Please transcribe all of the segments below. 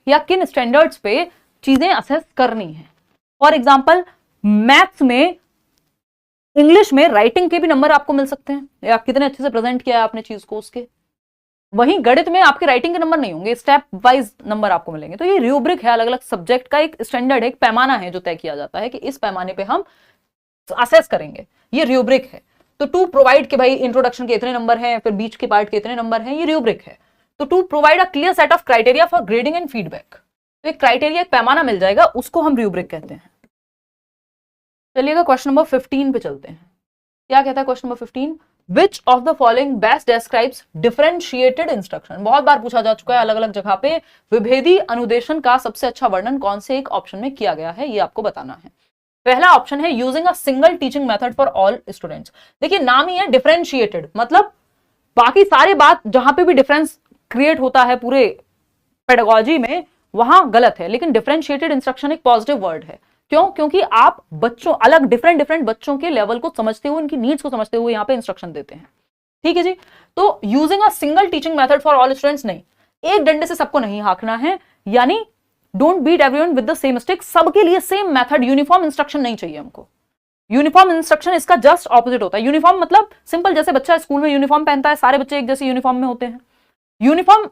या किन स्टैंडर्ड्स पे चीजें असेस करनी है। फॉर एग्जाम्पल मैथ्स में, इंग्लिश में राइटिंग के भी नंबर आपको मिल सकते हैं, या कितने अच्छे से प्रेजेंट किया है आपने चीज को उसके। वहीं गणित में आपके राइटिंग के नंबर नहीं होंगे, स्टेप वाइज नंबर आपको मिलेंगे। तो ये रूब्रिक है, अलग अलग सब्जेक्ट का एक स्टैंडर्ड है, एक पैमाना है जो तय किया जाता है कि इस पैमाने पे हम असेस करेंगे, ये रूब्रिक है। तो टू प्रोवाइड के भाई इंट्रोडक्शन के इतने नंबर हैं, फिर बीच के पार्ट के इतने नंबर हैं, ये रूब्रिक है। तो to provide a clear set of criteria for grading and feedback, तो एक क्राइटेरिया, एक पैमाना मिल जाएगा, उसको हम रूब्रिक कहते हैं। चलिएगा क्वेश्चन नंबर 15 पे चलते हैं। क्या कहता है question number 15? Which of the following best describes differentiated instruction. बहुत बार पूछा जा चुका है अलग अलग जगह पे, विभेदी अनुदेशन का सबसे अच्छा वर्णन कौन से एक ऑप्शन में किया गया है, ये आपको बताना है। पहला ऑप्शन है using a single teaching method for all students. देखिए नाम ही है डिफरेंशिएटेड, मतलब बाकी सारे बात जहां पे भी डिफरेंस क्रिएट होता है पूरे पेडागोजी में वहां गलत है, लेकिन डिफरेंशिएटेड इंस्ट्रक्शन एक पॉजिटिव वर्ड है। क्यों? क्योंकि आप बच्चों, अलग डिफरेंट बच्चों के लेवल को समझते हुए, उनकी नीड्स को समझते हुए यहां पे इंस्ट्रक्शन देते हैं। ठीक है जी। तो using a single teaching method for all students नहीं, एक डंडे से सबको नहीं हाँकना है, यानी don't beat everyone with the same stick, सबके लिए सेम मेथड, यूनिफॉर्म इंस्ट्रक्शन नहीं चाहिए हमको। यूनिफॉर्म इंस्ट्रक्शन इसका जस्ट ऑपोजिट होता है। यूनिफॉर्म मतलब सिंपल, जैसे बच्चा स्कूल में यूनिफॉर्म पहनता है, सारे बच्चे एक जैसे यूनिफॉर्म में होते हैं। यूनिफॉर्म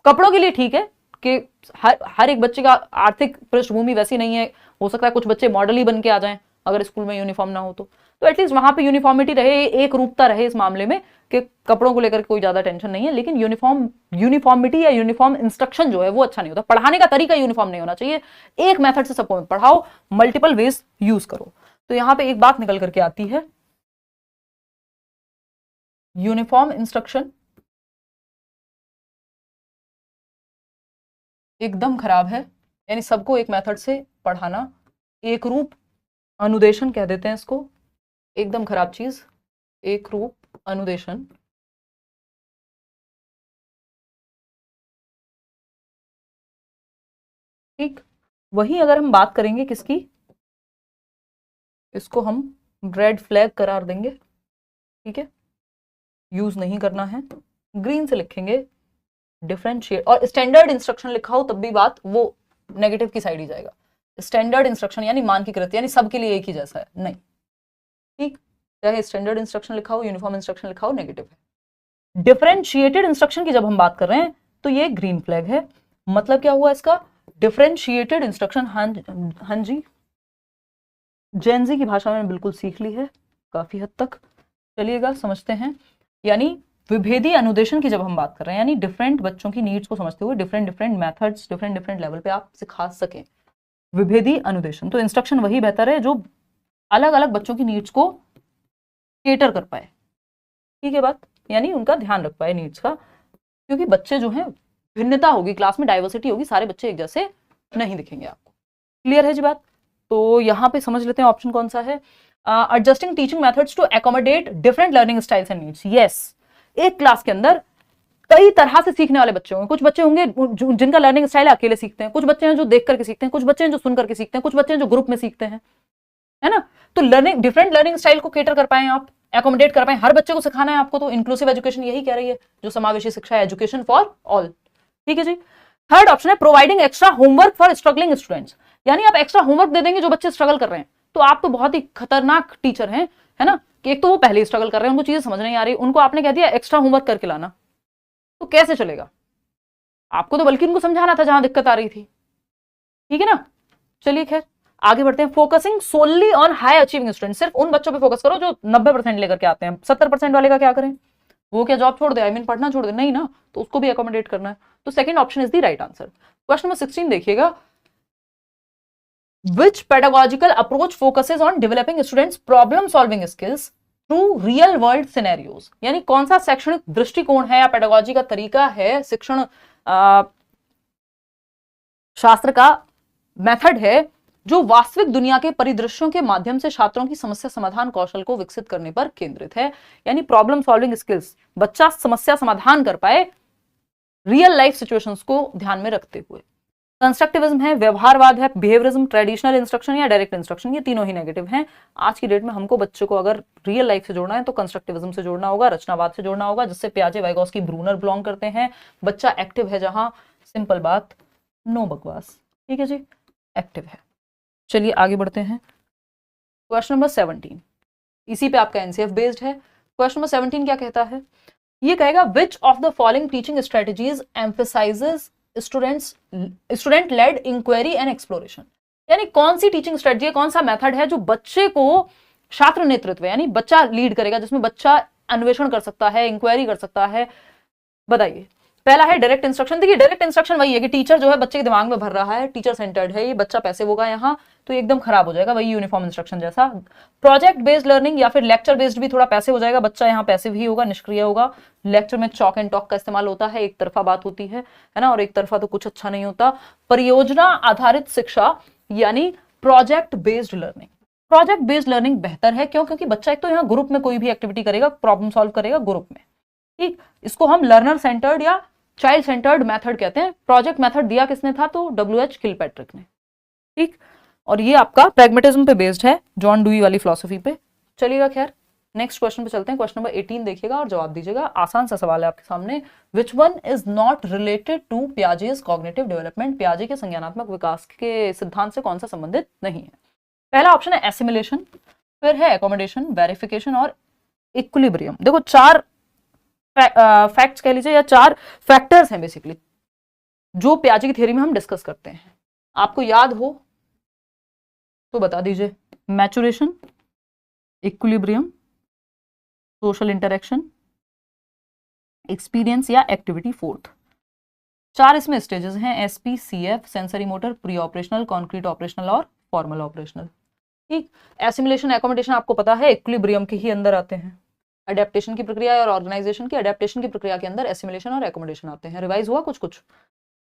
कपड़ों के लिए ठीक है कि हर एक बच्चे का आर्थिक पृष्ठभूमि वैसी नहीं है, हो सकता है कुछ बच्चे मॉडल ही बन के आ जाएं अगर स्कूल में यूनिफॉर्म ना हो तो एटलीस्ट वहां पे यूनिफॉर्मिटी रहे, एक रूपता रहे इस मामले में कि कपड़ों को लेकर कोई ज्यादा टेंशन नहीं है। लेकिन यूनिफॉर्मिटी या यूनिफॉर्म इंस्ट्रक्शन जो है वो अच्छा नहीं होता। पढ़ाने का तरीका यूनिफॉर्म नहीं होना चाहिए, एक मेथड से सबको पढ़ाओ, मल्टीपल वेज यूज करो। तो यहां पे एक बात निकल करके आती है, यूनिफॉर्म इंस्ट्रक्शन एकदम खराब है, यानी सबको एक मेथड से पढ़ाना, एक रूप अनुदेशन कह देते हैं इसको, एकदम खराब चीज, एक रूप अनुदेशन। ठीक, वही अगर हम बात करेंगे किसकी, इसको हम रेड फ्लैग करार देंगे। ठीक है, यूज नहीं करना है, ग्रीन से लिखेंगे डिफरेंशिएट, और स्टैंडर्ड इंस्ट्रक्शन लिखा हो तब भी बात वो नेगेटिव की साइड ही जाएगा। स्टैंडर्ड इंस्ट्रक्शन यानी मानकीकृत, यानी सबके लिए एक ही जैसा है, नहीं। ठीक, चाहे स्टैंडर्ड इंस्ट्रक्शन लिखा हो, यूनिफॉर्म इंस्ट्रक्शन लिखा हो, नेगेटिव है। डिफरेंशिएटेड इंस्ट्रक्शन की जब हम बात कर रहे हैं तो ये ग्रीन फ्लैग है। मतलब क्या हुआ इसका, डिफरेंशिएटेड इंस्ट्रक्शन। हाँ जी, जेनजी की भाषा में बिल्कुल सीख ली है काफी हद तक। चलिएगा समझते हैं, यानी विभेदी अनुदेशन की जब हम बात कर रहे हैं, यानी डिफरेंट बच्चों की नीड्स को समझते हुए डिफरेंट मेथड्स, डिफरेंट लेवल पे आप सिखा सकें, विभेदी अनुदेशन। तो इंस्ट्रक्शन वही बेहतर है जो अलग अलग बच्चों की नीड्स को केटर कर पाए। ठीक है बात, यानी उनका ध्यान रख पाए नीड्स का, क्योंकि बच्चे जो हैं, भिन्नता होगी क्लास में, डाइवर्सिटी होगी, सारे बच्चे एक जैसे नहीं दिखेंगे आपको। क्लियर है जी बात? तो यहां पे समझ लेते हैं ऑप्शन कौन सा है, adjusting teaching methods to accommodate different learning styles and needs. Yes, एक क्लास के अंदर कई तरह से सीखने वाले बच्चे होंगे। कुछ बच्चे होंगे जिनका लर्निंग स्टाइल अकेले सीखते हैं, कुछ बच्चे हैं जो देख करके सीखते हैं, कुछ बच्चे हैं जो सुन करके सीखते हैं, कुछ बच्चे हैं जो ग्रुप में सीखते हैं, है ना। तो डिफरेंट लर्निंग स्टाइल को केटर कर पाए आप, एकोमोडेट कर पाए, हर बच्चे को सिखाना है आपको। तो इंक्लूसिव एजुकेशन यही कह रही है, जो समावेशी शिक्षा है, एजुकेशन फॉर ऑल। ठीक है जी। थर्ड ऑप्शन है providing extra homework for struggling students, यानी आप एक्स्ट्रा होमवर्क दे देंगे जो बच्चे स्ट्रगल कर रहे हैं। तो आप तो बहुत ही खतरनाक टीचर हैं, है ना, कि एक तो वो पहले ही स्ट्रगल कर रहे हैं, उनको चीजें समझ नहीं आ रही, उनको आपने कह दिया एक्स्ट्रा होमवर्क करके लाना, तो कैसे चलेगा? आपको तो बल्कि उनको समझाना था जहां दिक्कत आ रही थी। ठीक है ना। चलिए खैर आगे बढ़ते हैं। Focusing solely on high achieving student, सिर्फ उन बच्चों पे फोकस करो जो 90% लेकर के आते हैं। 70% वाले का क्या करें, वो क्या जॉब छोड़ दे, आई मीन पढ़ना छोड़ दे? नहीं ना, तो उसको भी अकोमोडेट करना है। तो second option is the right answer. Question number 16 देखिएगा, which pedagogical approach focuses on developing students problem solving skills through real world scenarios, यानी कौन सा शैक्षणिक दृष्टिकोण है या पेडागोजी का तरीका है, शिक्षण शास्त्र का मेथड है जो वास्तविक दुनिया के परिदृश्यों के माध्यम से छात्रों की समस्या समाधान कौशल को विकसित करने पर केंद्रित है। यानी प्रॉब्लम सॉल्विंग स्किल्स, बच्चा समस्या समाधान कर पाए रियल लाइफ सिचुएशंस को ध्यान में रखते हुए। कंस्ट्रक्टिविज्म है, व्यवहारवाद है, बिहेवियरिज्म, ट्रेडिशनल इंस्ट्रक्शन या डायरेक्ट इंस्ट्रक्शन, ये तीनों ही नेगेटिव हैं। आज की डेट में हमको बच्चों को अगर रियल लाइफ से जोड़ना है तो कंस्ट्रक्टिविज्म से जोड़ना होगा, रचनावाद से जोड़ना होगा, जिससे पियाजे, वाइगोस्की, ब्रूनर बिलोंग करते हैं। बच्चा एक्टिव है जहां, सिंपल बात, नो बकवास, ठीक है जी, एक्टिव है। चलिए आगे बढ़ते हैं। क्वेश्चन नंबर 17, इसी पे आपका एनसीएफ बेस्ड है। क्वेश्चन नंबर 17 क्या कहता है, ये कहेगा which of the following teaching strategies emphasises student led inquiry and exploration, यानी कौन सी टीचिंग स्ट्रेटजी, कौन सा मेथड है जो बच्चे को छात्र नेतृत्व यानी बच्चा लीड करेगा, जिसमें बच्चा अन्वेषण कर सकता है, इंक्वायरी कर सकता है, बताइए। पहला है डायरेक्ट इंस्ट्रक्शन। देखिए डायरेक्ट इंस्ट्रक्शन वही है कि टीचर जो है बच्चे के दिमाग में भर रहा है, टीचर सेंटर्ड है, ये बच्चा पैसे होगा यहाँ तो ये एकदम खराब हो जाएगा, वही यूनिफॉर्म इंस्ट्रक्शन जैसा। प्रोजेक्ट बेस्ड लर्निंग या फिर लेक्चर बेस्ड भी थोड़ा पैसे हो जाएगा, बच्चा यहाँ पैसिव ही होगा, निष्क्रिय होगा। लेक्चर में चॉक एंड टॉक का इस्तेमाल होता है, एक तरफा बात होती है ना, और एक तरफा तो कुछ अच्छा नहीं होता। परियोजना आधारित शिक्षा यानी project based learning, project based learning बेहतर है। क्यों? क्योंकि बच्चा एक तो यहाँ ग्रुप में कोई भी एक्टिविटी करेगा, प्रॉब्लम सॉल्व करेगा ग्रुप में, ठीक। इसको हम लर्नर सेंटर्ड या चाइल्ड सेंटर्ड मेथड कहते हैं। प्रोजेक्ट मेथड दिया किसने था? तो W.H. किलपैट्रिक ने, ठीक। और ये आपका प्रैग्मेटिज्म पे बेस्ड है, जॉन डुई वाली फिलॉसफी पे। चलिएगा खैर, नेक्स्ट क्वेश्चन पे चलते हैं। क्वेश्चन नंबर 18 देखिएगा और जवाब दीजिएगा। आसान सा सवाल है आपके सामने। Which one is not related to Piaget's cognitive development, पियाजे के संज्ञानात्मक विकास के सिद्धांत से कौन सा संबंधित नहीं है? पहला ऑप्शन है एसिमिलेशन, फिर है एकोमोडेशन, वेरिफिकेशन और इक्विलिब्रियम। देखो चार फैक्ट्स कह लीजिए या चार फैक्टर्स हैं बेसिकली जो पियाजे की थ्योरी में हम डिस्कस करते हैं। आपको याद हो तो बता दीजिए। Maturation, equilibrium, social interaction, experience या एक्टिविटी फोर्थ। चार इसमें स्टेजेस हैं, SP, CF, sensory motor, pre operational, concrete operational और फॉर्मल ऑपरेशनल, ठीक। एसिमिलेशन, एकोमोडेशन आपको पता है इक्विलिब्रियम के ही अंदर आते हैं। अडेप्टेशन की प्रक्रिया और ऑर्गेनाइजेशन की अडेप्टेशन की प्रक्रिया के अंदर एसिमिलेशन और एकोमोडेशन आते हैं। रिवाइज हुआ कुछ कुछ,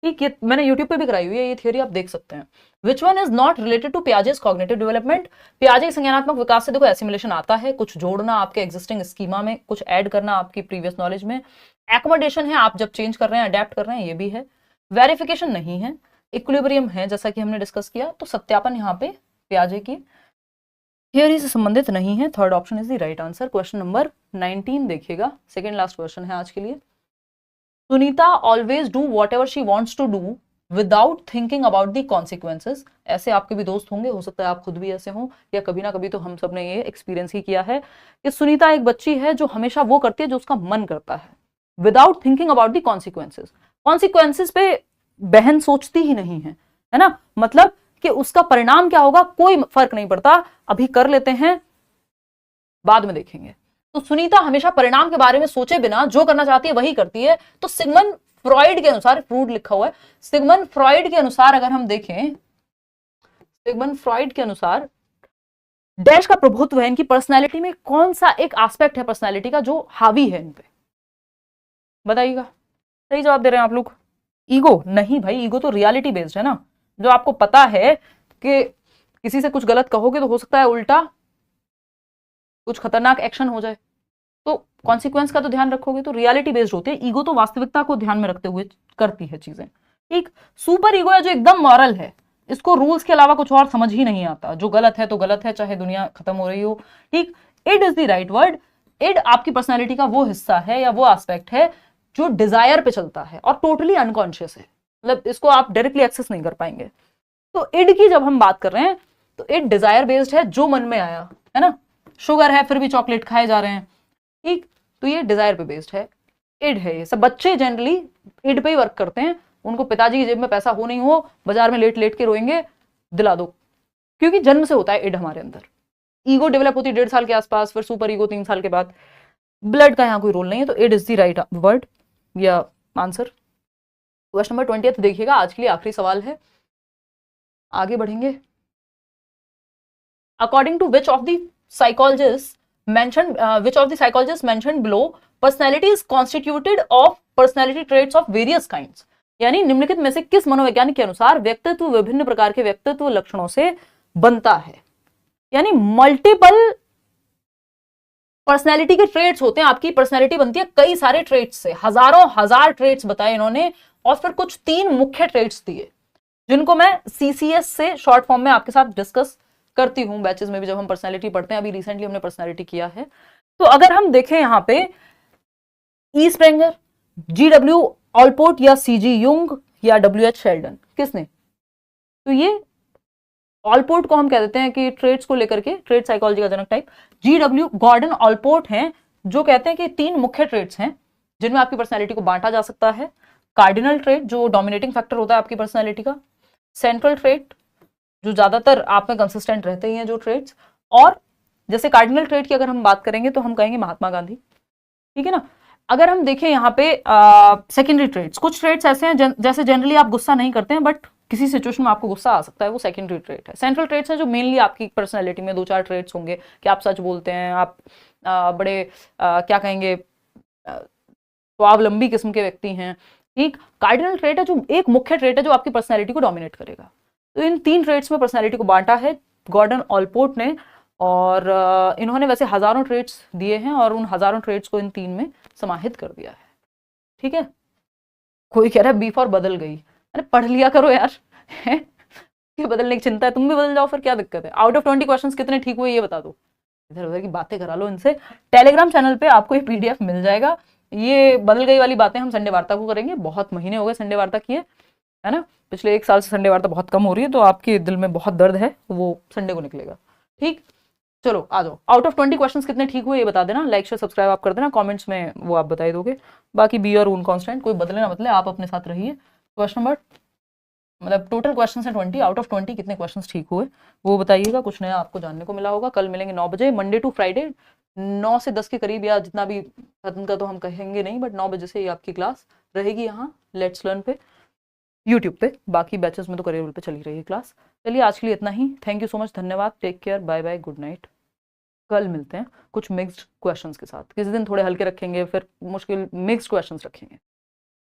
ठीक। ये मैंने यूट्यूब पे भी कराई हुई है, ये थ्योरी आप देख सकते हैं। Which one is not related to Piaget's cognitive development, पियाजे संज्ञानात्मक विकास से देखो एसिमिलेशन आता है, कुछ जोड़ना आपके एग्जिस्टिंग स्कीमा में, कुछ ऐड करना आपकी प्रीवियस नॉलेज में। एकोमोडेशन है, आप जब चेंज कर रहे हैं, अडेप्ट कर रहे हैं, ये भी है। वेरिफिकेशन नहीं है। इक्विलिब्रियम है, जैसा कि हमने डिस्कस किया। तो सत्यापन यहाँ पे पियाजे की थियरी से संबंधित नहीं है। Third option is the right answer. Question number 19 देखिएगा, सेकेंड लास्ट क्वेश्चन है आज के लिए। Sunita always do whatever she wants to do without thinking about the consequences. ऐसे आपके भी दोस्त होंगे, हो सकता है आप खुद भी ऐसे हों, या कभी ना कभी तो हम सब ने ये एक्सपीरियंस ही किया है कि सुनीता एक बच्ची है जो हमेशा वो करती है जो उसका मन करता है, without thinking about the consequences. Consequences पे बहन सोचती ही नहीं है ना, मतलब कि उसका परिणाम क्या होगा कोई फर्क नहीं पड़ता, अभी कर लेते हैं बाद में देखेंगे। तो सुनीता हमेशा परिणाम के बारे में सोचे बिना जो करना चाहती है वही करती है। तो सिगमंड फ्रॉइड के अनुसार, फ्रूड लिखा हुआ है, सिगमंड फ्रॉइड के अनुसार अगर हम देखें, सिगमंड फ्रॉइड के अनुसार डैश का प्रभुत्व है इनकी पर्सनैलिटी में, कौन सा एक एस्पेक्ट है पर्सनैलिटी का जो हावी है इन पे, बताइएगा। सही जवाब दे रहे हैं आप लोग। ईगो नहीं भाई, ईगो तो रियलिटी बेस्ड है ना, जो आपको पता है कि किसी से कुछ गलत कहोगे तो हो सकता है उल्टा कुछ खतरनाक एक्शन हो जाए, तो कॉन्सिक्वेंस का तो ध्यान रखोगे, तो रियलिटी बेस्ड होते हैं। ईगो तो वास्तविकता को ध्यान में रखते हुए करती है चीजें, ठीक। सुपर ईगो है जो एकदम मॉरल है, इसको रूल्स के अलावा कुछ और समझ ही नहीं आता, जो गलत है तो गलत है, चाहे दुनिया खत्म हो रही हो, ठीक। Id is the right word. Id आपकी पर्सनैलिटी का वो हिस्सा है या वो एस्पेक्ट है जो डिजायर पे चलता है और टोटली अनकॉन्शियस है, मतलब इसको आप डायरेक्टली एक्सेस नहीं कर पाएंगे। तो इड की जब हम बात कर रहे हैं तो इड डिजायर बेस्ड है, जो मन में आया है ना, शुगर है फिर भी चॉकलेट खाए जा रहे हैं, ठीक। तो ये डिजायर पे बेस्ड है, इड है। ये सब बच्चे जनरली इड पे ही वर्क करते हैं, उनको पिताजी की जेब में पैसा हो नहीं हो, बाजार में लेट लेट के रोएंगे, दिला दो, क्योंकि जन्म से होता है इड हमारे अंदर। ईगो डेवलप होती है 1.5 साल के आसपास, फिर सुपर ईगो 3 साल के बाद। ब्लड का यहाँ कोई रोल नहीं है, तो id is the right word या आंसर। क्वेश्चन नंबर 20 देखिएगा, आज के लिए आखिरी सवाल है, आगे बढ़ेंगे। According to which of the psychologists mentioned below, personality is constituted of personality traits of various kinds, यानी निम्नलिखित में से किस मनोवैज्ञानिक के अनुसार व्यक्तित्व विभिन्न प्रकार के व्यक्तित्व लक्षणों से बनता है। यानी मल्टीपल पर्सनैलिटी के ट्रेट्स होते हैं, आपकी पर्सनैलिटी बनती है कई सारे ट्रेट्स से, हजारों हजार ट्रेट्स बताए इन्होंने, और फिर कुछ 3 मुख्य ट्रेट्स दिए जिनको मैं CCS से शॉर्ट फॉर्म में आपके साथ डिस्कस करती हूं बैचेस में भी, जब हम पर्सनैलिटी पढ़ते हैं। अभी रिसेंटली हमने पर्सनैलिटी किया है। तो अगर हम देखें यहां पे ई स्प्रेंगर, GW ऑलपोर्ट या CG युंग या WH शेल्डन, किसने? तो ये ऑलपोर्ट को हम कह देते हैं कि ट्रेड्स को लेकर के, ट्रेड साइकोलॉजी का जनक टाइप GW गॉर्डन ऑलपोर्ट हैं, जो कहते हैं कि 3 मुख्य ट्रेड्स हैं जिनमें आपकी पर्सनैलिटी को बांटा जा सकता है। कार्डिनल ट्रेड जो डोमिनेटिंग फैक्टर होता है आपकी पर्सनैलिटी का, सेंट्रल ट्रेड जो ज्यादातर आप में कंसिस्टेंट रहते ही हैं जो ट्रेड्स, और जैसे कार्डिनल ट्रेड की अगर हम बात करेंगे तो हम कहेंगे महात्मा गांधी, ठीक है ना। अगर हम देखें यहाँ पे सेकेंडरी ट्रेड्स, कुछ ट्रेड्स ऐसे हैं जैसे जनरली आप गुस्सा नहीं करते हैं बट किसी सिचुएशन में आपको गुस्सा आ सकता है, वो सेकेंडरी ट्रेड है। सेंट्रल ट्रेड्स हैं जो मेनली आपकी पर्सनैलिटी में 2-4 ट्रेड्स होंगे कि आप सच बोलते हैं, आप बड़े क्या कहेंगे स्वावलंबी किस्म के व्यक्ति हैं, ठीक। कार्डिनल ट्रेड है जो एक मुख्य ट्रेड है जो आपकी पर्सनैलिटी को डोमिनेट करेगा। तो इन 3 ट्रेड्स में पर्सनैलिटी को बांटा है गॉर्डन ऑलपोर्ट ने, और इन्होंने वैसे हजारों ट्रेड्स दिए हैं और उन हजारों ट्रेड्स को इन 3 में समाहित कर दिया है, ठीक है। कोई कह रहा है B4 बदल गई, अरे पढ़ लिया करो यार ये बदलने की चिंता है, तुम भी बदल जाओ फिर क्या दिक्कत है। आउट ऑफ 20 क्वेश्चंस कितने ठीक हुए ये बता दो, इधर उधर की बातें करा लो इनसे। टेलीग्राम चैनल पे आपको ये PDF मिल जाएगा। ये बदल गई वाली बातें हम संडे वार्ता को करेंगे, बहुत महीने हो गए संडे वार्ता किए, है ना, पिछले 1 साल से संडे वार्ता बहुत कम हो रही है, तो आपके दिल में बहुत दर्द है, वो संडे को निकलेगा, ठीक। चलो आ जाओ, आउट ऑफ 20 क्वेश्चंस कितने ठीक हुए ये बता देना, लाइक शेयर सब्सक्राइब आप कर देना, कमेंट्स में वो आप बता दोगे। बाकी बी और उन कांस्टेंट, कोई बदले ना बदले, आप अपने साथ रहिए। क्वेश्चन नंबर मतलब टोटल क्वेश्चन है 20, आउट ऑफ 20 कितने क्वेश्चंस ठीक हुए वो बताइएगा, कुछ नया आपको जानने को मिला होगा। कल मिलेंगे 9 बजे, मंडे टू फ्राइडे 9 से 10 के करीब, या जितना भी खत्म का तो हम कहेंगे नहीं, बट 9 बजे से ही आपकी क्लास रहेगी यहाँ लेट्स लर्न पे, यूट्यूब पे। बाकी बैचेस में तो करियर पे चली रही है क्लास। चलिए आज के लिए इतना ही, थैंक यू सो मच, धन्यवाद, take care, bye bye, good night. कल मिलते हैं कुछ मिक्स्ड क्वेश्चंस के साथ, किसी दिन थोड़े हल्के रखेंगे, फिर मुश्किल मिक्स्ड क्वेश्चंस रखेंगे।